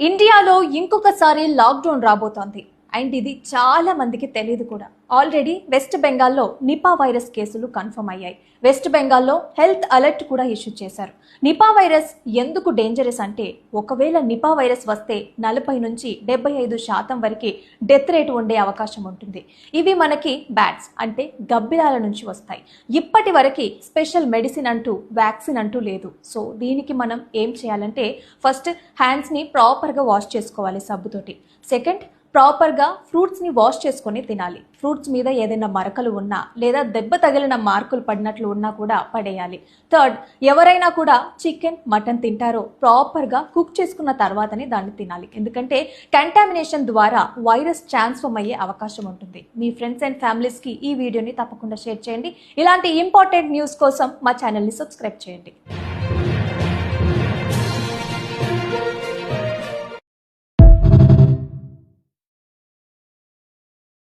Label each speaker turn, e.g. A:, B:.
A: ఇండియాలో ఇంకొకసారి లాక్డౌన్ రాబోతోంది అండ్ ఇది చాలా మందికి తెలియదు కూడా. ఆల్రెడీ వెస్ట్ బెంగాల్లో నిపా వైరస్ కేసులు కన్ఫర్మ్ అయ్యాయి. వెస్ట్ బెంగాల్లో హెల్త్ అలర్ట్ కూడా ఇష్యూ చేశారు. నిపా వైరస్ ఎందుకు డేంజరస్ అంటే, ఒకవేళ నిపా వైరస్ వస్తే 40 నుంచి 75% వరకు డెత్ రేట్ ఉండే అవకాశం ఉంటుంది. ఇవి మనకి బ్యాట్స్ అంటే గబ్బిలాల నుంచి వస్తాయి. ఇప్పటి వరకు స్పెషల్ మెడిసిన్ అంటూ వ్యాక్సిన్ అంటూ లేదు. సో దీనికి మనం ఏం చేయాలంటే, ఫస్ట్ హ్యాండ్స్ని ప్రాపర్గా వాష్ చేసుకోవాలి సబ్బుతోటి. సెకండ్, ప్రాపర్గా ఫ్రూట్స్ని వాష్ చేసుకొని తినాలి. ఫ్రూట్స్ మీద ఏదైనా మరకలు ఉన్నా లేదా దెబ్బ తగిలిన మార్కులు పడినట్లు ఉన్నా కూడా పడేయాలి. థర్డ్, ఎవరైనా కూడా చికెన్ మటన్ తింటారో ప్రాపర్గా కుక్ చేసుకున్న తర్వాతనే దాన్ని తినాలి. ఎందుకంటే కంటామినేషన్ ద్వారా వైరస్ ట్రాన్స్ఫార్మ్ అయ్యే అవకాశం ఉంటుంది. మీ ఫ్రెండ్స్ అండ్ ఫ్యామిలీస్కి ఈ వీడియోని తప్పకుండా షేర్ చేయండి. ఇలాంటి ఇంపార్టెంట్ న్యూస్ కోసం మా ఛానల్ని సబ్స్క్రైబ్ చేయండి.